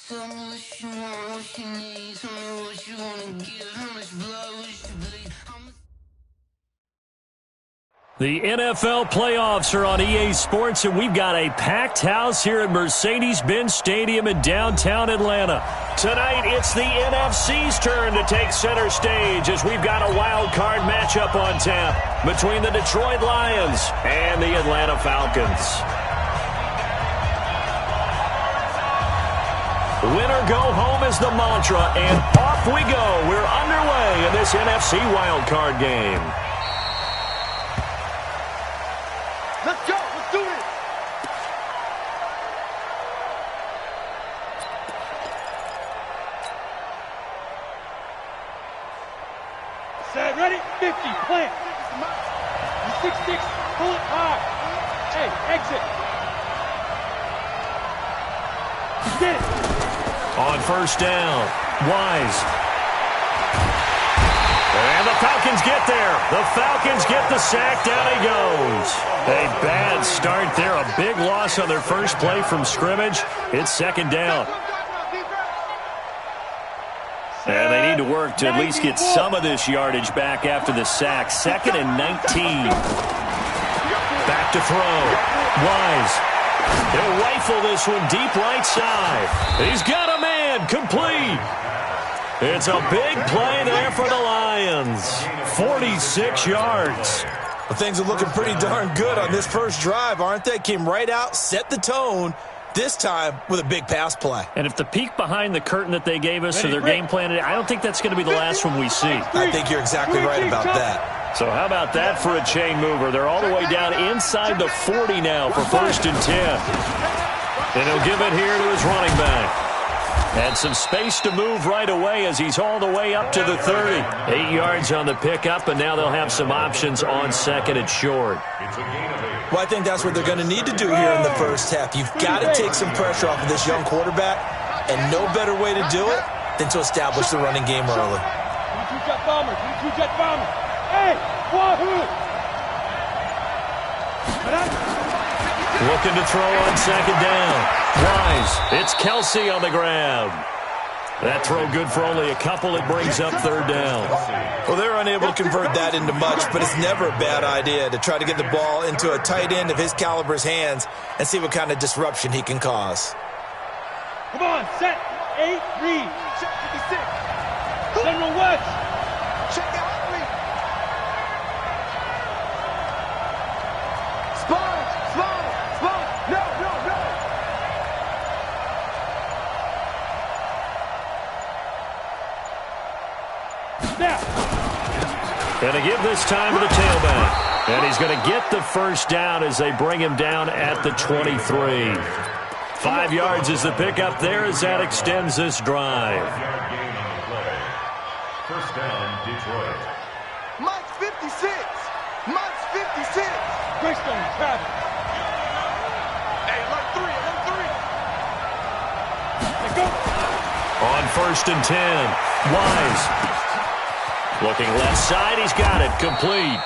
Tell me what you want, what you need. Tell me what you wanna give. How much blood would you bleed? The NFL playoffs are on EA Sports, and we've got a packed house here at Mercedes-Benz Stadium in downtown Atlanta. Tonight, it's the NFC's turn to take center stage as we've got a wild card matchup on tap between the Detroit Lions and the Atlanta Falcons. Winner go home is the mantra, and off we go. We're underway in this NFC wild card game. Let's go. Let's do it. Set, ready? 50, plant. 6-6, pull it high. Hey, exit. Get it. On first down, Wise. And the Falcons get there. The Falcons get the sack. Down he goes. A bad start there. A big loss on their first play from scrimmage. It's second down. And they need to work to at least get some of this yardage back after the sack. 2nd and 19. Back to throw. Wise. He'll rifle this one deep right side. He's got a man. Complete. It's a big play there for the Lions. 46 yards. Well, things are looking pretty darn good on this first drive, aren't they? Came right out, set the tone, this time with a big pass play. And if the peek behind the curtain that they gave us to their game plan, I don't think that's going to be the last one we see. I think you're exactly right about that. So how about that for a chain mover? They're all the way down inside the 40 now for 1st and 10. And he'll give it here to his running back. And some space to move right away as he's all the way up to the 30. 8 yards on the pickup, and now they'll have some options on 2nd and short. Well, I think that's what they're going to need to do here in the first half. You've got to take some pressure off of this young quarterback, and no better way to do it than to establish the running game early. Jet bomber. Hey, wahoo! Looking to throw on 2nd down. Wise. It's Kelsey on the ground. That throw good for only a couple. It brings up 3rd down. Well, they're unable to convert that into much, but it's never a bad idea to try to get the ball into a tight end of his caliber's hands and see what kind of disruption he can cause. Come on, set. 8, read. Check 56. General West. Check out. Going to give this time to the tailback. And he's going to get the first down as they bring him down at the 23. 5 yards is the pickup there as that extends this drive. First down, Detroit. Mike's 56. Mike's 56. Greystone, traffic. Hey, alert 3, alert 3. Let's go. On 1st and 10, Wise. Looking left side, he's got it, complete.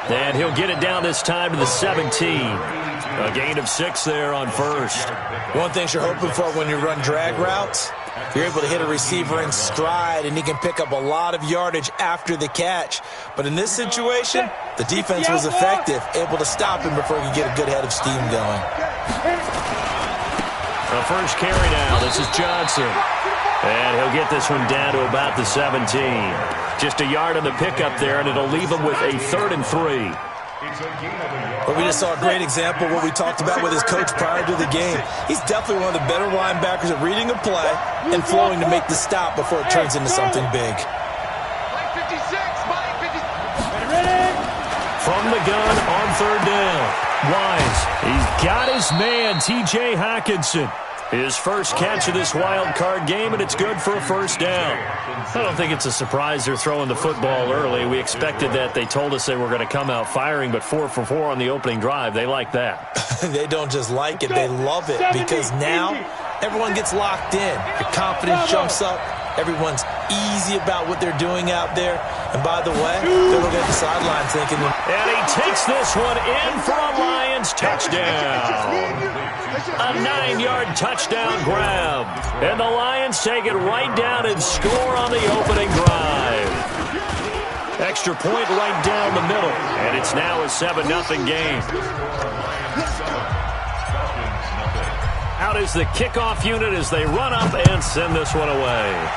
And he'll get it down this time to the 17. A gain of 6 there on 1st. One thing you're hoping for when you run drag routes, you're able to hit a receiver in stride, and he can pick up a lot of yardage after the catch. But in this situation, the defense was effective, able to stop him before he could get a good head of steam going. The first carry now, this is Johnson. And he'll get this one down to about the 17. Just a yard on the pickup there, and it'll leave him with a 3rd and 3. But we just saw a great example of what we talked about with his coach prior to the game. He's definitely one of the better linebackers at reading a play and flowing to make the stop before it turns into something big. From the gun on 3rd down. Wise. He's got his man, T.J. Hockenson. His first catch of this wild card game, and it's good for a first down. I don't think it's a surprise they're throwing the football early. We expected that. They told us they were going to come out firing, but 4 for 4 on the opening drive. They like that. They don't just like it, they love it, because now everyone gets locked in. Your confidence jumps up. Everyone's easy about what they're doing out there, And by the way, they're looking at the sideline thinking... And he takes this one in for a Lions touchdown. A 9-yard touchdown grab. And the Lions take it right down and score on the opening drive. Extra point right down the middle. And it's now a 7-0 game. Out is the kickoff unit as they run up and send this one away.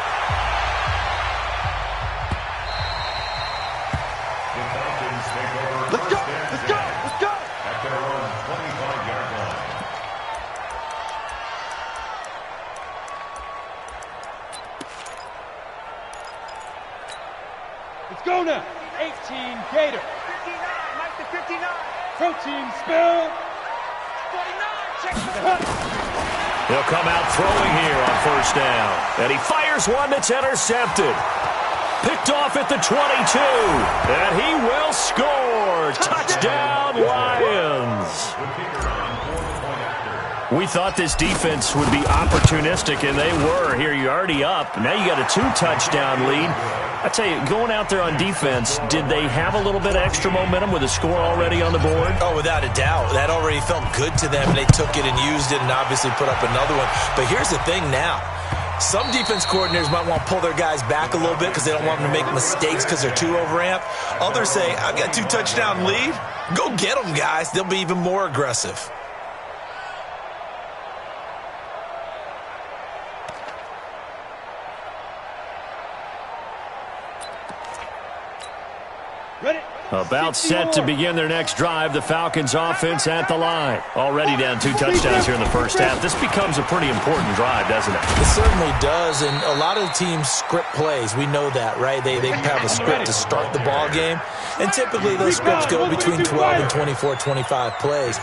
Let's go! Let's go! Let's go! At their own 25-yard line. Let's go now! 18 Gator. 59, Mike to 59. Protein spill. 49, check the He'll come out throwing here on first down. And he fires one that's intercepted. Picked off at the 22. And he will score. Touchdown, Lions. We thought this defense would be opportunistic, and they were. Here, you're already up. Now you got a 2-touchdown lead. I tell you, going out there on defense, did they have a little bit of extra momentum with a score already on the board? Oh, without a doubt. That already felt good to them. They took it and used it and obviously put up another one. But here's the thing now. Some defense coordinators might want to pull their guys back a little bit because they don't want them to make mistakes because they're too overamped. Others say, I've got a 2-touchdown lead. Go get them, guys. They'll be even more aggressive. Ready? About set to begin their next drive. The Falcons offense at the line. Already down 2 touchdowns here in the first half. This becomes a pretty important drive, doesn't it? It certainly does, and a lot of the teams script plays. We know that, right? They have a script to start the ball game, and typically those scripts go between 12 and 24, 25 plays.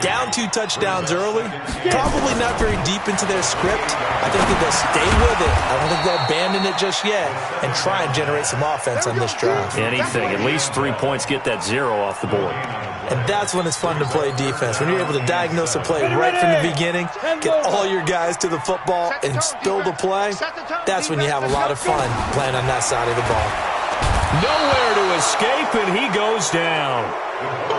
Down 2 touchdowns early, probably not very deep into their script. I think that they'll stay with it. I don't think they'll abandon it just yet and try and generate some offense on this drive. Anything. At least 3 points, get that 0 off the board. And that's when it's fun to play defense. When you're able to diagnose a play right from the beginning, get all your guys to the football and spill the play, that's when you have a lot of fun playing on that side of the ball. Nowhere to escape, and he goes down.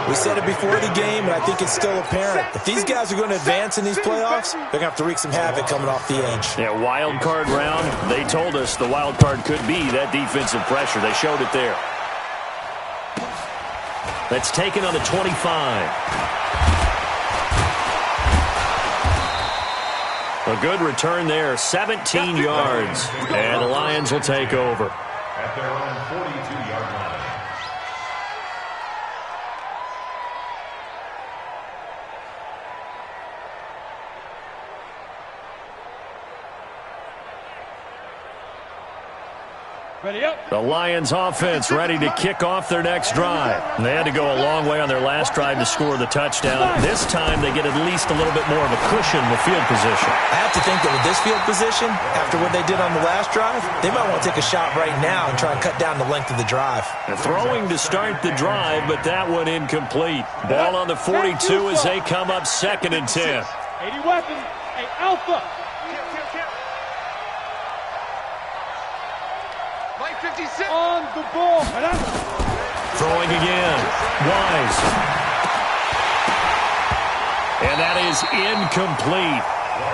We said it before the game, and I think it's still apparent. If these guys are going to advance in these playoffs, they're going to have to wreak some havoc coming off the edge. Yeah, wild card round. They told us the wild card could be that defensive pressure. They showed it there. That's taken on the 25. A good return there, 17 yards. And the Lions will take over. At their own 42-yard line. Ready up. The Lions offense ready to kick off their next drive. They had to go a long way on their last drive to score the touchdown. This time they get at least a little bit more of a cushion with field position. I have to think that with this field position, after what they did on the last drive, they might want to take a shot right now and try and cut down the length of the drive. They're throwing to start the drive, but that one incomplete. Ball on the 42 as they come up 2nd and 10. 80 weapons, a alpha. 56 on the ball. Throwing again. Wise. And that is incomplete.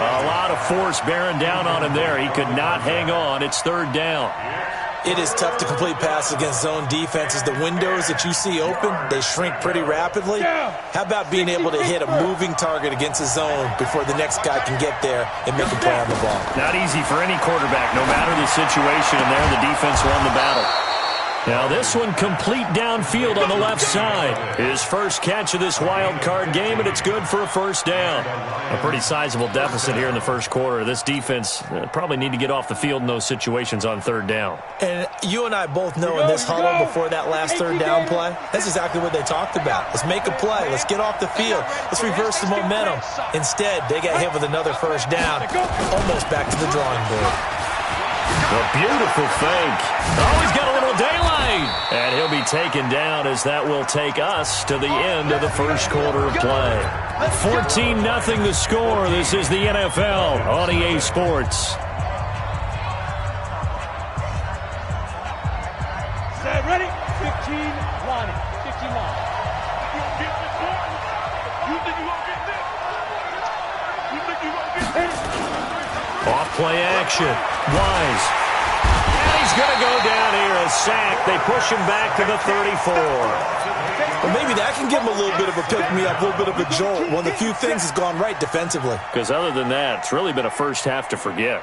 A lot of force bearing down on him there. He could not hang on. It's 3rd down. It is tough to complete passes against zone defenses. The windows that you see open, they shrink pretty rapidly. How about being able to hit a moving target against a zone before the next guy can get there and make a play on the ball? Not easy for any quarterback, no matter the situation, and there the defense won the battle. Now this one complete downfield on the left side. His first catch of this wild card game, and it's good for a 1st down. A pretty sizable deficit here in the first quarter. This defense probably need to get off the field in those situations on 3rd down. And you and I both know in this huddle before that last 3rd down play, that's exactly what they talked about. Let's make a play. Let's get off the field. Let's reverse the momentum. Instead, they got hit with another 1st down, almost back to the drawing board. A beautiful fake. Oh, he's got a little daylight. And he'll be taken down as that will take us to the end of the first quarter of play. 14-0 the score. This is the NFL on EA Sports. Play action. Wise. And he's going to go down here. A sack. They push him back to the 34. Well, maybe that can give him a little bit of a pick-me-up, a little bit of a jolt. One of the few things has gone right defensively. Because other than that, it's really been a first half to forget.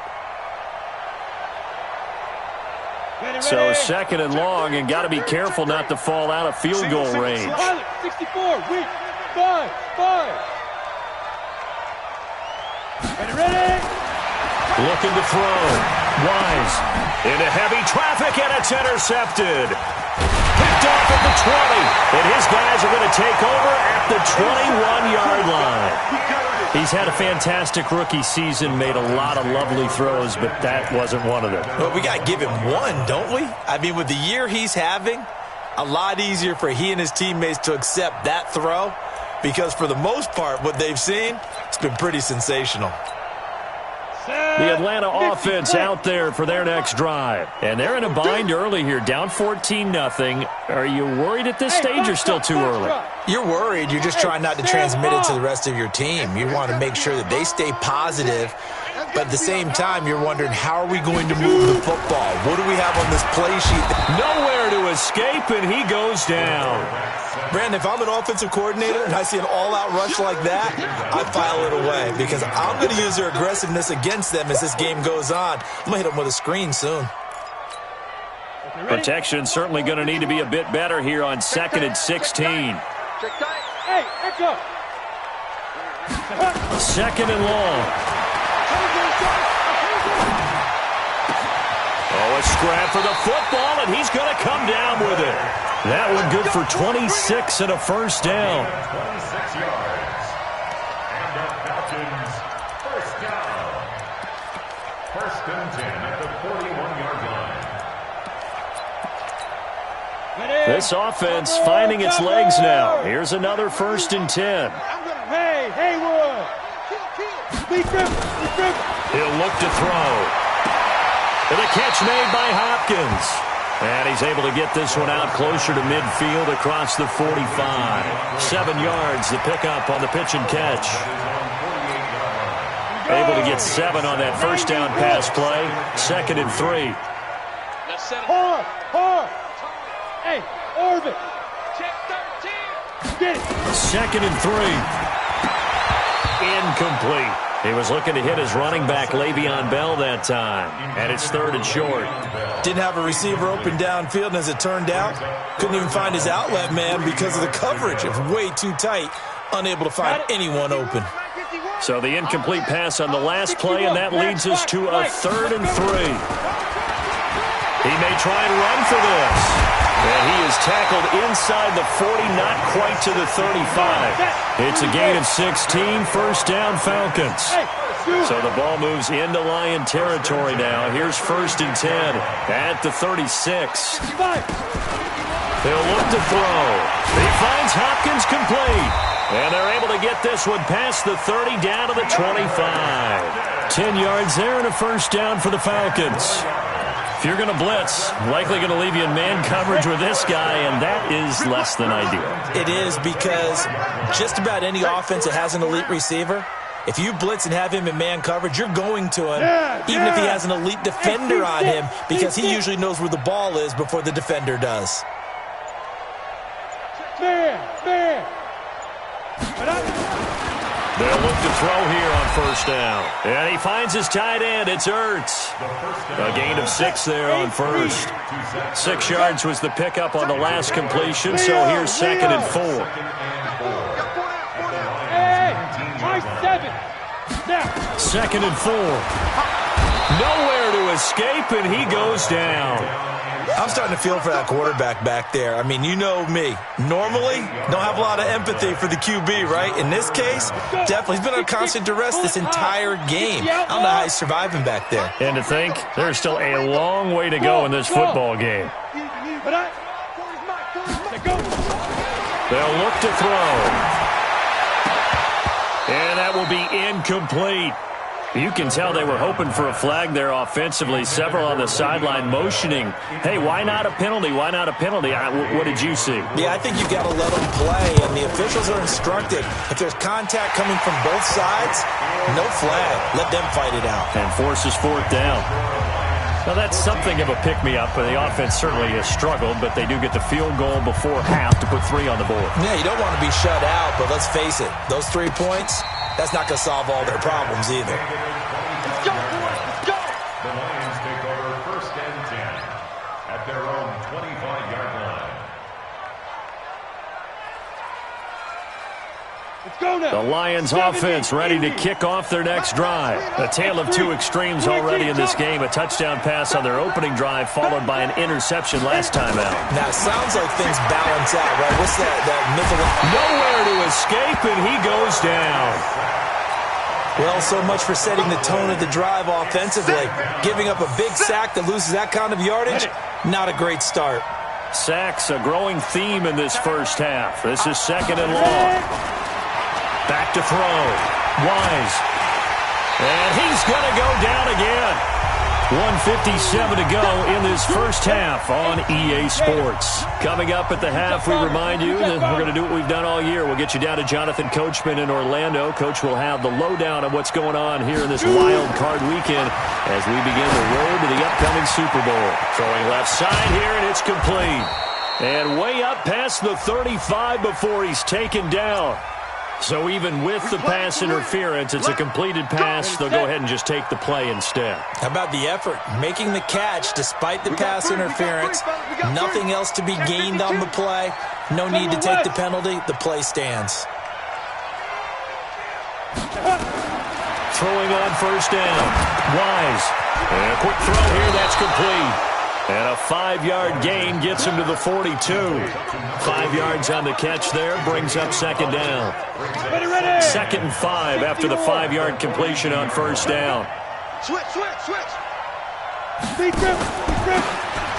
So second and long, and got to be careful not to fall out of field goal range. 64, weak, 5. Ready? Looking to throw. Wise. Into heavy traffic, and it's intercepted. Picked off at the 20. And his guys are going to take over at the 21-yard line. He's had a fantastic rookie season, made a lot of lovely throws, but that wasn't one of them. Well, we got to give him one, don't we? I mean, with the year he's having, a lot easier for he and his teammates to accept that throw because for the most part, what they've seen, it's been pretty sensational. The Atlanta offense out there for their next drive. And they're in a bind early here, down 14-0. Are you worried at this stage or still too early? You're worried. You're just trying not to transmit it to the rest of your team. You want to make sure that they stay positive. But at the same time, you're wondering, how are we going to move the football? What do we have on this play sheet? Nowhere to escape, and he goes down. Brandon, if I'm an offensive coordinator and I see an all-out rush like that, I file it away because I'm going to use their aggressiveness against them as this game goes on. I'm going to hit them with a screen soon. Protection certainly going to need to be a bit better here on 2nd and 16. Hey, echo. 2nd and long. Oh, a scrap for the football, and he's going to come down with it. That one good for 26 and a first down. 26 yards. And the Falcons, first down. 1st and 10 at the 41-yard line. This offense finding its legs now. Here's another 1st and 10. Hey, Haywood. He'll look to throw. And the catch made by Hopkins. And he's able to get this one out closer to midfield across the 45. 7 yards, the pickup on the pitch and catch. Able to get 7 on that first down pass play. 2nd and 3. Hard. Hey, orbit. Check 13. Get it. 2nd and 3. Incomplete. He was looking to hit his running back, Le'Veon Bell, that time. And it's 3rd and short. Didn't have a receiver open downfield, and as it turned out, couldn't even find his outlet man because of the coverage. It was way too tight, unable to find anyone open. So the incomplete pass on the last play, and that leads us to a 3rd and 3. He may try and run for this. And he is tackled inside the 40, not quite to the 35. It's a gain of 16, first down Falcons. So the ball moves into Lion territory now. Here's 1st and 10 at the 36. They'll look to throw. He finds Hopkins complete. And they're able to get this one past the 30 down to the 25. 10 yards there and a first down for the Falcons. If you're going to blitz, likely going to leave you in man coverage with this guy, and that is less than ideal. It is because just about any offense that has an elite receiver, if you blitz and have him in man coverage, you're going to him, even if he has an elite defender on him, because he usually knows where the ball is before the defender does. They'll look to throw here on first down. And he finds his tight end. It's Ertz. A gain of 6 there on first. 6 yards was the pickup on the last completion, so here's 2nd and 4. Hey, 2nd and 4. Nowhere to escape, and he goes down. I'm starting to feel for that quarterback back there. I mean, you know me. Normally, don't have a lot of empathy for the QB, right? In this case, definitely. He's been under constant duress this entire game. I don't know how he's surviving back there. And to think, there's still a long way to go in this football game. They'll look to throw. And that will be incomplete. You can tell they were hoping for a flag there offensively. Several on the sideline motioning, hey, why not a penalty? Why not a penalty? What did you see? Yeah, I think you got to let them play, and the officials are instructed. If there's contact coming from both sides, no flag. Let them fight it out. And forces fourth down. Now, that's something of a pick-me-up. The offense certainly has struggled, but they do get the field goal before half to put 3 on the board. Yeah, you don't want to be shut out, but let's face it, those 3 points, that's not going to solve all their problems either. Let's go, boys. Let's go. The Lions take over 1st and 10 at their own 25-yard line. Let's go now. The Lions offense ready to kick off their next drive. A tale of 2 extremes already in this game. A touchdown pass on their opening drive followed by an interception last time out. Now, it sounds like things balance out, right? What's that mythical? Nowhere to escape, and he goes down. Well, so much for setting the tone of the drive offensively. Giving up a big sack that loses that kind of yardage, not a great start. Sacks, a growing theme in this first half. This is 2nd and long. Back to throw. Wise. And he's going to go down again. 1:57 to go in this first half on EA Sports. Coming up at the half, we remind you that we're going to do what we've done all year. We'll get you down to Jonathan Coachman in Orlando. Coach will have the lowdown of what's going on here in this wild card weekend as we begin the road to the upcoming Super Bowl. Throwing left side here, and it's complete. And way up past the 35 before he's taken down. So even with the pass interference, it's a completed pass. They'll go ahead and just take the play instead. How about the effort? Making the catch despite the pass interference. Nothing else to be gained on the play. No need to take the penalty. The play stands. Throwing on 1st down. Wise. And a quick throw here. That's complete. And a 5-yard gain gets him to the 42. 5 yards on the catch there. Brings up 2nd down. 2nd and 5 after the 5-yard completion on 1st down. Switch.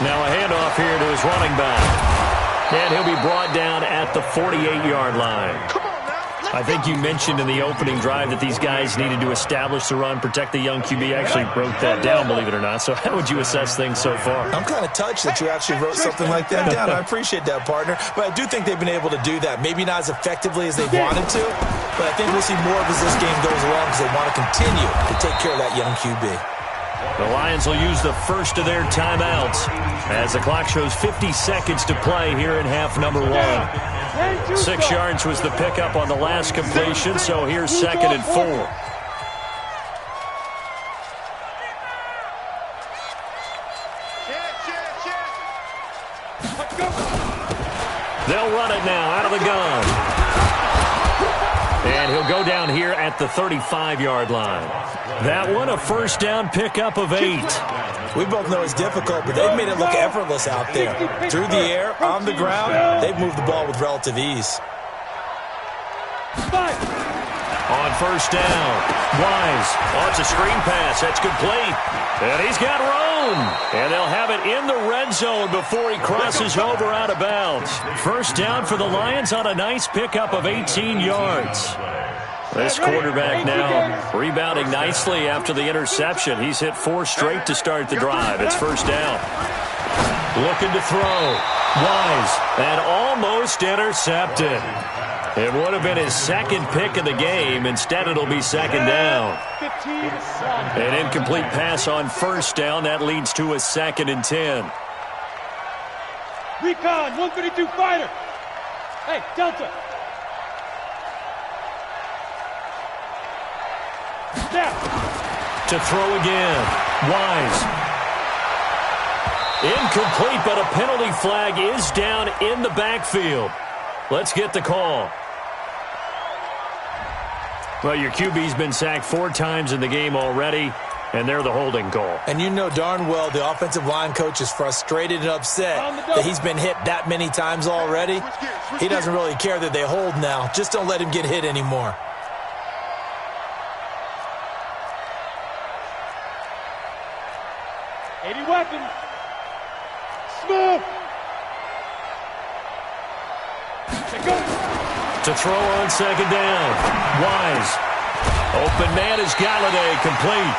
Now a handoff here to his running back. And he'll be brought down at the 48-yard line. I think you mentioned in the opening drive that these guys needed to establish the run, protect the young QB. Actually wrote that down, believe it or not. So how would you assess things so far? I'm kind of touched that you actually wrote something like that down. I appreciate that, partner. But I do think they've been able to do that. Maybe not as effectively as they wanted to, but I think we'll see more of as this game goes along because they want to continue to take care of that young QB. The Lions will use the first of their timeouts as the clock shows 50 seconds to play here in half number 1. 6 yards was the pickup on the last completion, so here's 2nd and 4. They'll run it now out of the gun. And he'll go down here at the 35-yard line. That one, a 1st down pickup of 8. We both know it's difficult, but they've made it look effortless out there. Through the air, on the ground, they've moved the ball with relative ease. On 1st down, Wise. Oh, it's a screen pass. That's complete. And he's got room. And they'll have it in the red zone before he crosses over out of bounds. 1st down for the Lions on a nice pickup of 18 yards. This quarterback now rebounding nicely after the interception. He's hit 4 straight to start the drive. It's 1st down. Looking to throw. Wise. And almost intercepted. It would have been his 2nd pick of the game. Instead, it'll be 2nd down. An incomplete pass on 1st down. That leads to a 2nd and 10. Recon, 132 fighter. Hey, Delta. To throw again. Wise. Incomplete, but a penalty flag is down in the backfield. Let's get the call. Well, your QB's been sacked 4 times in the game already, and they're the holding call. And you know darn well the offensive line coach is frustrated and upset that he's been hit that many times already. He doesn't really care that they hold now. Just don't let him get hit anymore. Weapons. Smooth. To throw on 2nd down. Wise. Open man is Galladay, complete.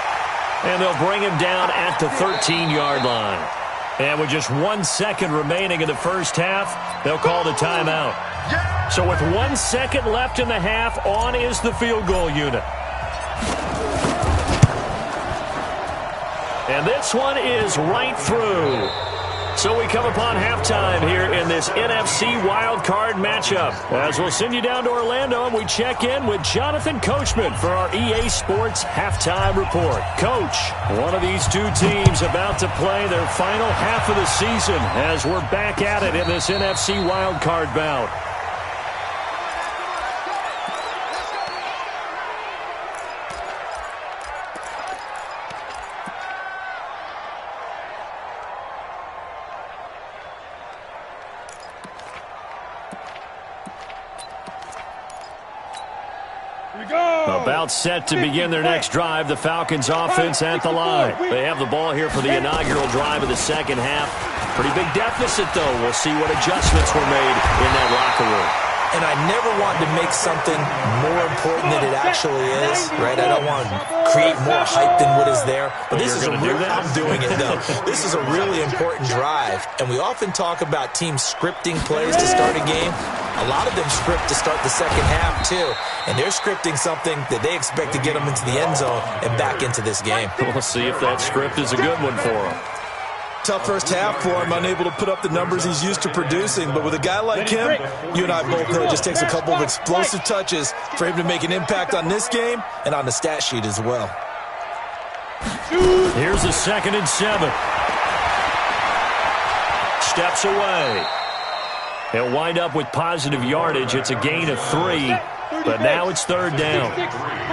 And they'll bring him down at the 13-yard line. And with just 1 second remaining in the first half, they'll call the timeout. So with 1 second left in the half, on is the field goal unit. And this one is right through. So we come upon halftime here in this NFC wildcard matchup. As we'll send you down to Orlando, and we check in with Jonathan Coachman for our EA Sports Halftime Report. Coach, one of these two teams about to play their final half of the season as we're back at it in this NFC wildcard bout. About set to begin their next drive, the Falcons offense at the line. They have the ball here for the inaugural drive of the second half. Pretty big deficit, though. We'll see what adjustments were made in that locker room. And I never want to make something more important than it actually is, right? I don't want to create more hype than what is there. But this is I'm doing it, though. This is a really important drive. And we often talk about teams scripting plays to start a game. A lot of them script to start the second half, too. And they're scripting something that they expect to get them into the end zone and back into this game. We'll see if that script is a good one for them. Tough first half for him, unable to put up the numbers he's used to producing. But with a guy like him, you and I both know it just takes a couple of explosive touches for him to make an impact on this game and on the stat sheet as well. Here's a 2nd and 7. Steps away. He'll wind up with positive yardage. It's a gain of 3, but now it's 3rd down.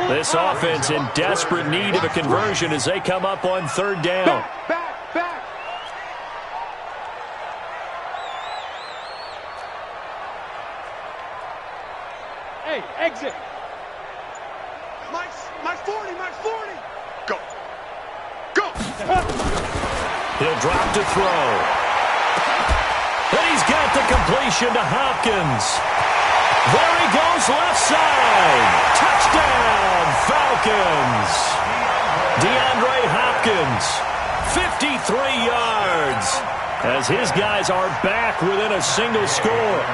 This offense in desperate need of a conversion as they come up on 3rd down. Hey, exit. My 40. Go. He'll drop to throw. And he's got the completion to Hopkins. There he goes, left side. Touchdown, Falcons. DeAndre Hopkins, 53 yards. As his guys are back within a single score.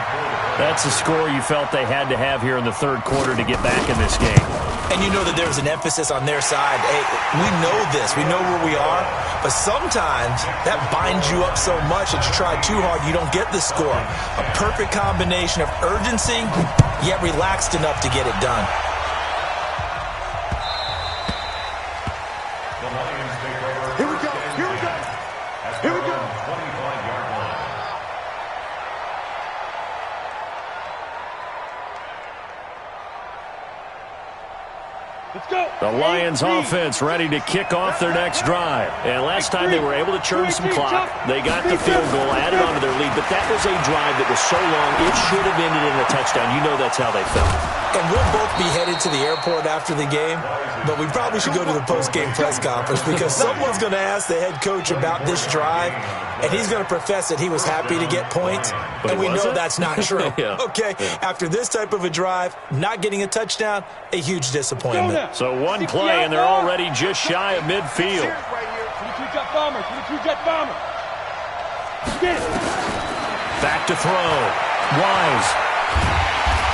That's a score you felt they had to have here in the 3rd quarter to get back in this game. And you know that there was an emphasis on their side. Hey, we know this. We know where we are. But sometimes that binds you up so much that you try too hard, you don't get the score. A perfect combination of urgency, yet relaxed enough to get it done. Here we go. 25-yard line. Let's go. The Lions offense ready to kick off their next drive. And last time they were able to churn some clock. They got the field goal, added onto their lead. But that was a drive that was so long, it should have ended in a touchdown. You know that's how they felt. And we'll both be headed to the airport after the game, but we probably should go to the post-game press conference because someone's going to ask the head coach about this drive, and he's going to profess that he was happy to get points, and we know that's not true. Okay, after this type of a drive, not getting a touchdown, a huge disappointment. So one play, and they're already just shy of midfield. 22-jet bomber. Back to throw. Wise.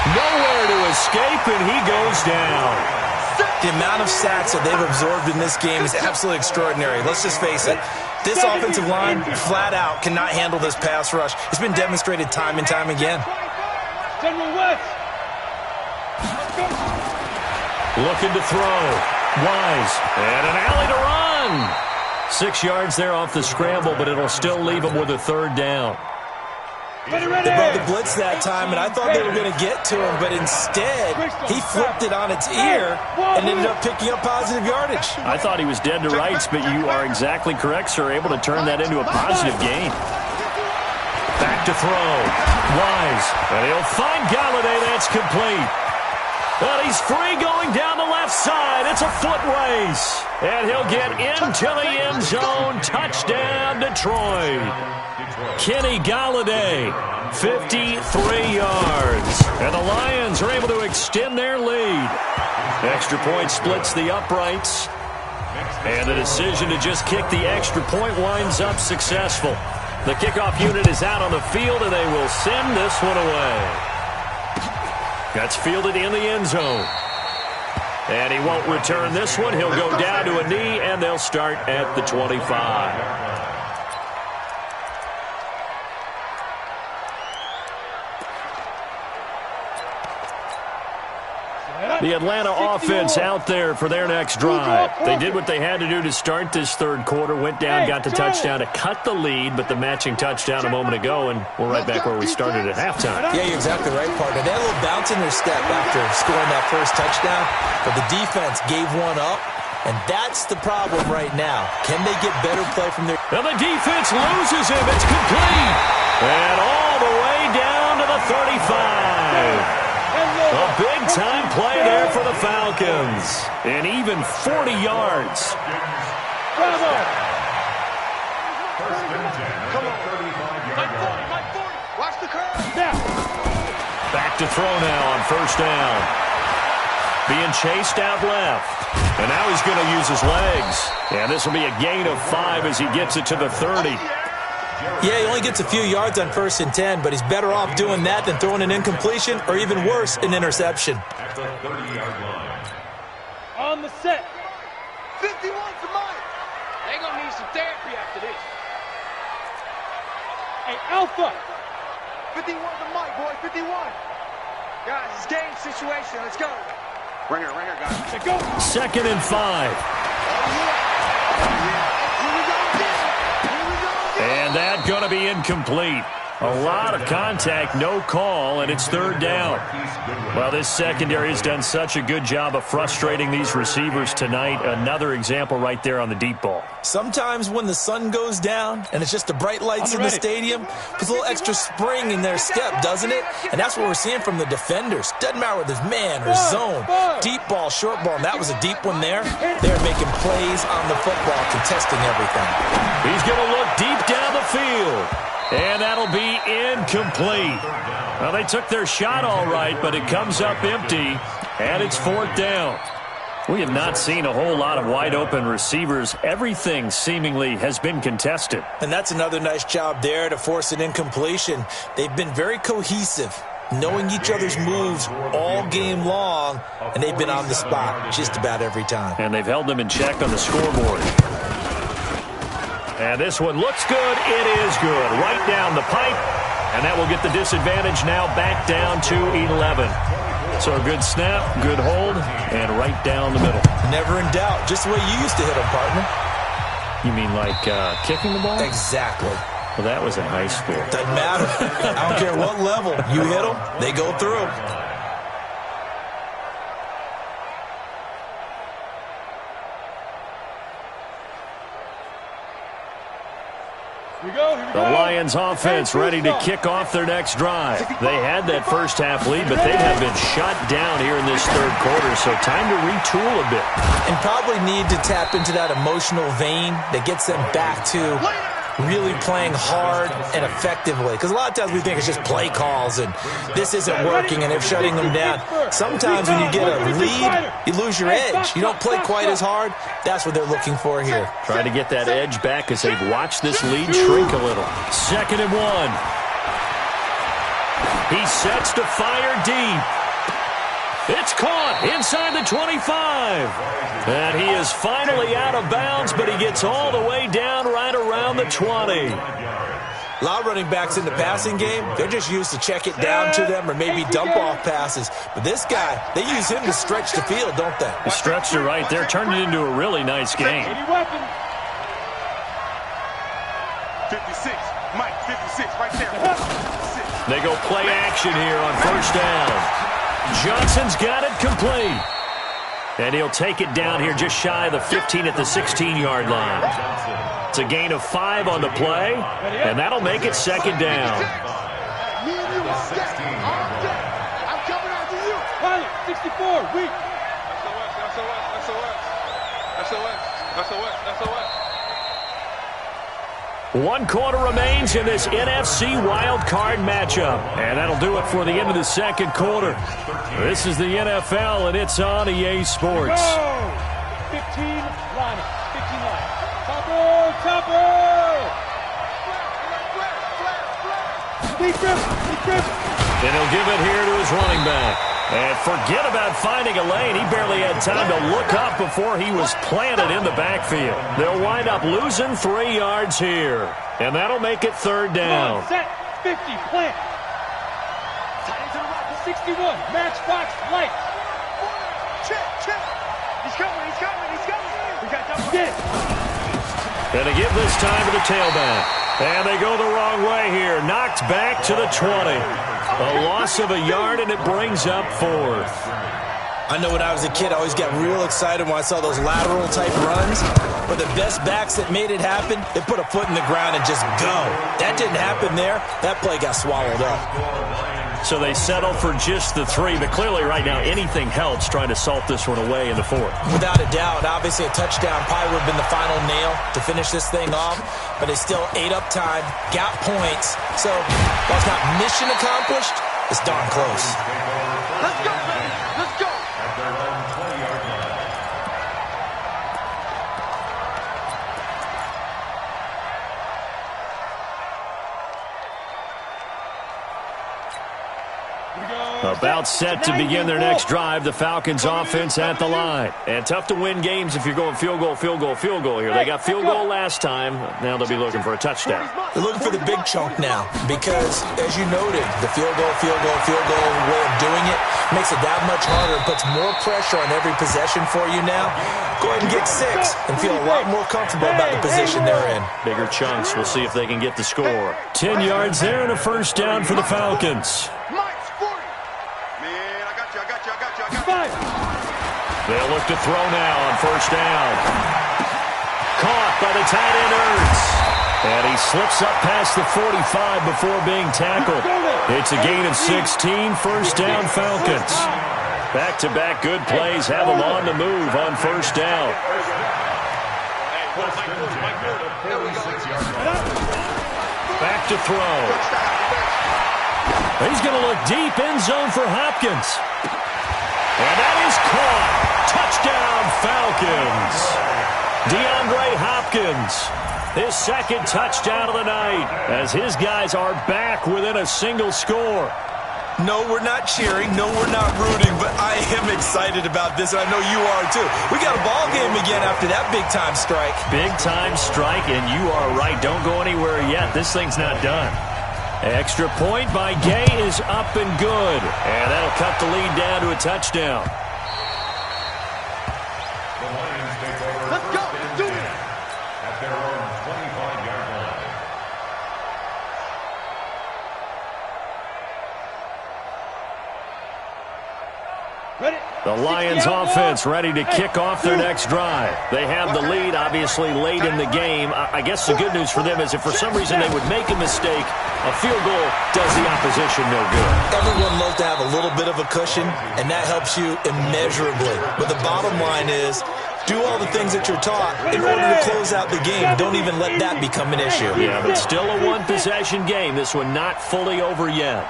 Nowhere to escape, and he goes down. The amount of sacks that they've absorbed in this game is absolutely extraordinary. Let's just face it. This offensive line, flat out, cannot handle this pass rush. It's been demonstrated time and time again. General West. Looking to throw. Wise. And an alley to run. 6 yards there off the scramble, but it'll still leave him with a 3rd down. They brought the blitz that time, and I thought they were going to get to him, but instead, he flipped it on its ear and ended up picking up positive yardage. I thought he was dead to rights, but you are exactly correct, sir. Able to turn that into a positive gain. Back to throw. Wise. And he'll find Galladay. That's complete. But he's free going down the left side. It's a foot race. And he'll get into the end zone. Touchdown, Detroit. Kenny Galladay, 53 yards. And the Lions are able to extend their lead. Extra point splits the uprights. And the decision to just kick the extra point winds up successful. The kickoff unit is out on the field, and they will send this one away. That's fielded in the end zone. And he won't return this one. He'll go down to a knee, and they'll start at the 25. The Atlanta offense out there for their next drive. They did what they had to do to start this third quarter. Went down, got the touchdown to cut the lead, but the matching touchdown a moment ago, and we're right back where we started at halftime. Yeah, you're exactly right, partner. They had a little bounce in their step after scoring that first touchdown, but the defense gave one up, and that's the problem right now. Can they get better play from their... And the defense loses him. It's complete. And all the way down to the 35. A big-time play there for the Falcons. And even 40 yards. Bravo! First and 10 at the 35-yard line. Watch the curve. Now. Back to throw now on first down. Being chased out left. And now he's going to use his legs. And this will be a gain of 5 as he gets it to the 30. Yeah, he only gets a few yards on first and 10, but he's better off doing that than throwing an incompletion or even worse, an interception. At the 30-yard line. On the set. 51 to Mike. They're going to need some therapy after this. Hey, Alpha. 51 to Mike, boy, 51. Guys, it's game situation. Let's go. Ringer, guys. Let's go. 2nd and 5. And that's going to be incomplete. A lot of contact, no call, and it's third down. Well, this secondary has done such a good job of frustrating these receivers tonight. Another example right there on the deep ball. Sometimes when the sun goes down and it's just the bright lights in the stadium, puts a little extra spring in their step, doesn't it? And that's what we're seeing from the defenders. Doesn't matter whether it's man or zone, deep ball, short ball, and that was a deep one there. They're making plays on the football, contesting everything. He's going to look deep down the field. And that'll be incomplete. Well, they took their shot all right, but it comes up empty, and it's fourth down. We have not seen a whole lot of wide-open receivers. Everything seemingly has been contested. And that's another nice job there to force an incompletion. They've been very cohesive, knowing each other's moves all game long, and they've been on the spot just about every time. And they've held them in check on the scoreboard. And this one looks good. It is good. Right down the pipe. And that will get the disadvantage now back down to 11. So a good snap, good hold, and right down the middle. Never in doubt. Just the way you used to hit them, partner. You mean like kicking the ball? Exactly. Well, that was in high school. Doesn't matter. I don't care what level. You hit them, they go through. The Lions offense ready to kick off their next drive. They had that first half lead, but they have been shut down here in this third quarter, so time to retool a bit. And probably need to tap into that emotional vein that gets them back to really playing hard and effectively. Because a lot of times we think it's just play calls and this isn't working and they're shutting them down. Sometimes when you get a lead, you lose your edge. You don't play quite as hard. That's what they're looking for here. Trying to get that edge back as they've watched this lead shrink a little. 2nd and 1. He sets to fire deep. It's caught inside the 25. And he is finally out of bounds, but he gets all the way down right around the 20. A lot of running backs in the passing game, they're just used to check it down to them or maybe dump off passes. But this guy, they use him to stretch the field, don't they? He stretched it right there, turned it into a really nice game. 56, Mike, 56, right there. They go play action here on first down. Johnson's got it complete. And he'll take it down here just shy of the 15 at the 16-yard line. It's a gain of 5 on the play, and that'll make it 2nd down. I'm coming after you. Pilot, 64, weak. SOS. 1 quarter remains in this NFC wild card matchup. And that'll do it for the end of the second quarter. This is the NFL, and it's on EA Sports. 15 lineup. 15 line. Topper! Deep grip. And he'll give it here to his running back. And forget about finding a lane. He barely had time to look up before he was planted in the backfield. They'll wind up losing 3 yards here. And that'll make it third down. Set. 50. Plant. Tight into the right to 61. Matchbox light. Check. He's coming. We got double. And they give this time to the tailback. And they go the wrong way here. Knocked back to the 20. A loss of a yard, and it brings up 4th. I know when I was a kid, I always got real excited when I saw those lateral-type runs. But the best backs that made it happen, they put a foot in the ground and just go. That didn't happen there. That play got swallowed up. So they settle for just the 3, but clearly right now anything helps trying to salt this one away in the 4th. Without a doubt, obviously a touchdown probably would have been the final nail to finish this thing off, but they still ate up time, got points. So while it's not mission accomplished, it's darn close. Let's go, baby. Let's go. At their own 20-yard line. About set to begin their next drive. The Falcons offense at the line. And tough to win games if you're going field goal here. They got field goal last time. Now they'll be looking for a touchdown. They're looking for the big chunk now because, as you noted, the field goal way of doing it makes it that much harder and puts more pressure on every possession for you now. Go ahead and get 6 and feel a lot more comfortable about the position they're in. Bigger chunks. We'll see if they can get the score. 10 yards there and a first down for the Falcons. Mike's 40. Man, I got you. They'll look to throw now on first down. Caught by the tight end Ertz. And he slips up past the 45 before being tackled. It's a gain of 16, first down Falcons. Back-to-back good plays have them on the move on first down. Back to throw. He's going to look deep, end zone for Hopkins. And that is caught. Touchdown, Falcons. DeAndre Hopkins, his second touchdown of the night, as his guys are back within a single score. No, we're not cheering. No, we're not rooting, but I am excited about this, and I know you are too. We got a ball game again after that big-time strike. Big-time strike, and you are right. Don't go anywhere yet. This thing's not done. Extra point by Gay is up and good. And that'll cut the lead down to a touchdown. The Lions take over. Let's go. Let's do it. At their own 25-yard line. Ready? The Lions offense ready to kick off their next drive. They have the lead, obviously, late in the game. I guess the good news for them is if for some reason they would make a mistake, a field goal does the opposition no good. Everyone loves to have a little bit of a cushion, and that helps you immeasurably. But the bottom line is, do all the things that you're taught in order to close out the game. Don't even let that become an issue. Yeah, but still a one-possession game. This one not fully over yet.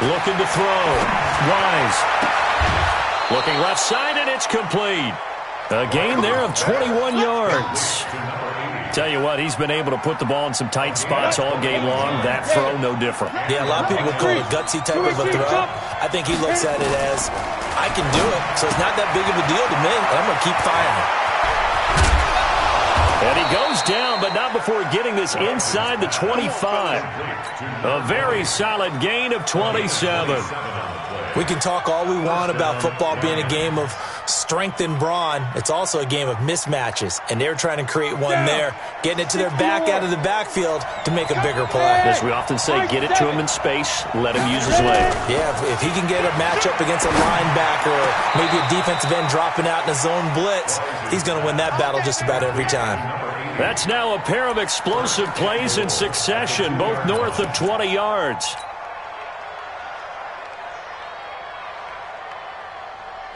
Looking to throw. Wise. Looking left side, and it's complete. A gain there of 21 yards. Tell you what, he's been able to put the ball in some tight spots all game long. That throw, no different. Yeah, a lot of people would call it a gutsy type of a throw. I think he looks at it as, I can do it, so it's not that big of a deal to me. I'm going to keep firing. And he goes down, but not before getting this inside the 25. A very solid gain of 27. We can talk all we want about football being a game of strength and brawn. It's also a game of mismatches, and they're trying to create one there, getting it to their back out of the backfield to make a bigger play. As we often say, get it to him in space, let him use his leg. Yeah, if he can get a matchup against a linebacker or maybe a defensive end dropping out in a zone blitz, he's going to win that battle just about every time. That's now a pair of explosive plays in succession, both north of 20 yards.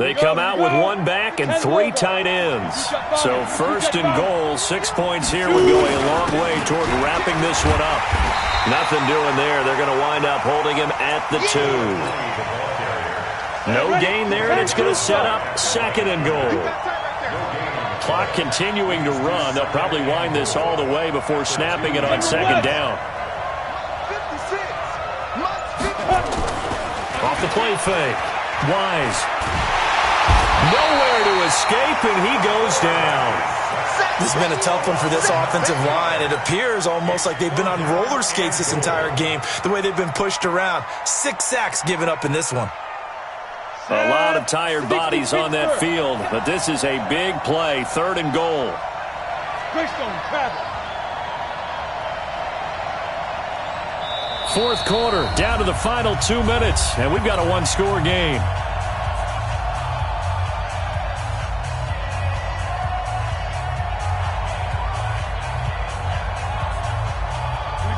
They come out with one back and 3 tight ends. So first and goal, 6 points here would go a long way toward wrapping this one up. Nothing doing there. They're going to wind up holding him at the 2. No gain there, and it's going to set up second and goal. Clock continuing to run. They'll probably wind this all the way before snapping it on second down. Off the play fake. Wise. Nowhere to escape, and he goes down. This has been a tough one for this offensive line. It appears almost like they've been on roller skates this entire game, the way they've been pushed around. 6 sacks given up in this one. A lot of tired bodies on that field, but this is a big play, third and goal. Fourth quarter, down to the final 2 minutes, and we've got a one-score game.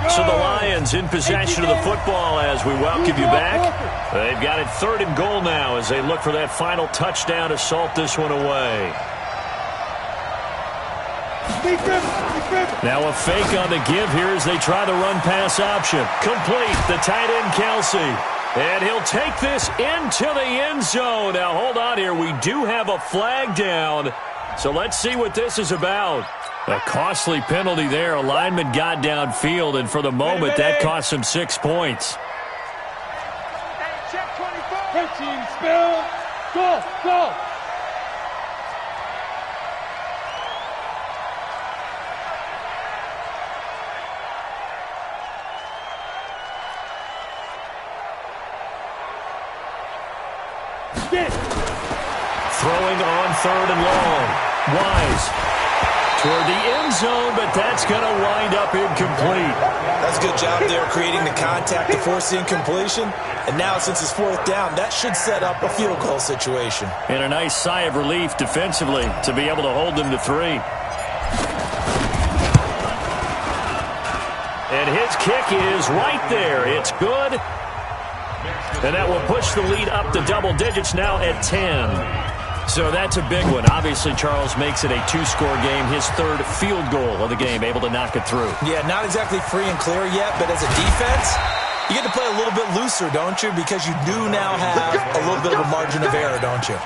So the Lions in possession of the football as we welcome you back. They've got it third and goal now as they look for that final touchdown to salt this one away. Now a fake on the give here as they try the run-pass option. Complete, the tight end Kelsey. And he'll take this into the end zone. Now hold on here, we do have a flag down. So let's see what this is about. A costly penalty there. A lineman got downfield, and for the moment, that cost him 6 points. Check 24. 13, spill. Go. Throwing on third and long. Wise. Toward the end zone, but that's going to wind up incomplete. That's a good job there creating the contact to force the incompletion. And now since it's fourth down, that should set up a field goal situation. And a nice sigh of relief defensively to be able to hold them to 3. And his kick is right there. It's good. And that will push the lead up to double digits now at 10. So that's a big one. Obviously, Charles makes it a 2-score game. His third field goal of the game, able to knock it through. Yeah, not exactly free and clear yet, but as a defense, you get to play a little bit looser, don't you? Because you do now have a little bit of a margin of error, don't you?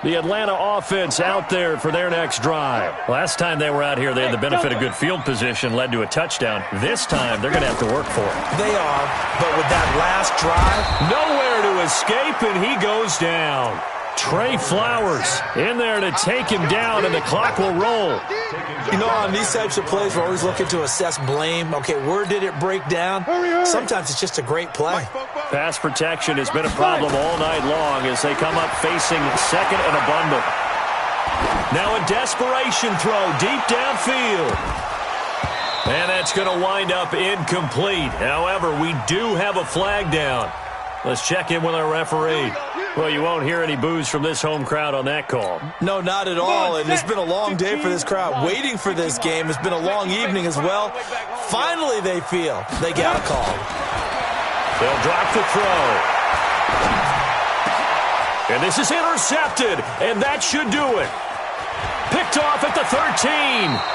The Atlanta offense out there for their next drive. Last time they were out here, they had the benefit of good field position, led to a touchdown. This time, they're going to have to work for it. They are, but with that last drive, nowhere to escape, and he goes down. Trey Flowers in there to take him down, and the clock will roll. You know, on these types of plays, we're always looking to assess blame. Okay, where did it break down? Sometimes it's just a great play. Pass protection has been a problem all night long as they come up facing second and a bundle. Now a desperation throw deep downfield. And that's going to wind up incomplete. However, we do have a flag down. Let's check in with our referee. Well, you won't hear any boos from this home crowd on that call. No, not at all. And it's been a long day for this crowd. Waiting for this game. It's been a long evening as well. Finally, they feel they got a call. They'll drop the throw. And this is intercepted. And that should do it. Picked off at the 13.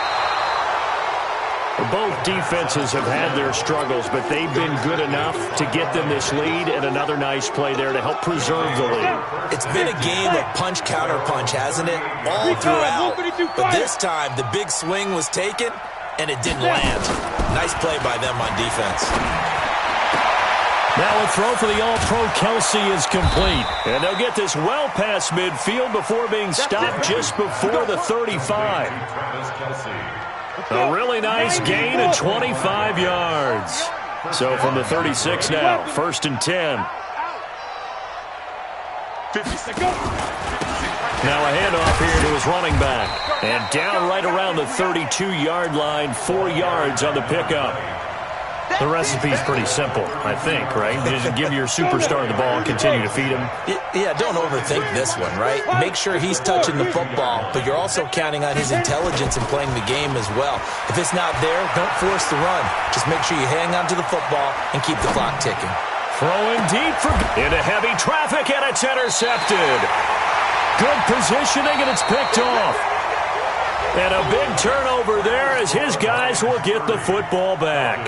Both defenses have had their struggles, but they've been good enough to get them this lead, and another nice play there to help preserve the lead. It's been a game of punch-counter-punch, hasn't it? All throughout. But this time, the big swing was taken, and it didn't land. Nice play by them on defense. Now a throw for the All-Pro Kelsey is complete. And they'll get this well past midfield before being stopped just before the 35. A really nice gain of 25 yards. So from the 36 now, first and 10. Now a handoff here to his running back. And down right around the 32-yard line, 4 yards on the pickup. The recipe's pretty simple, I think, right? Just give your superstar the ball and continue to feed him. Yeah, don't overthink this one, right? Make sure he's touching the football, but you're also counting on his intelligence in playing the game as well. If it's not there, don't force the run. Just make sure you hang on to the football and keep the clock ticking. Throwing deep into heavy traffic, and it's intercepted. Good positioning, and it's picked off. And a big turnover there as his guys will get the football back.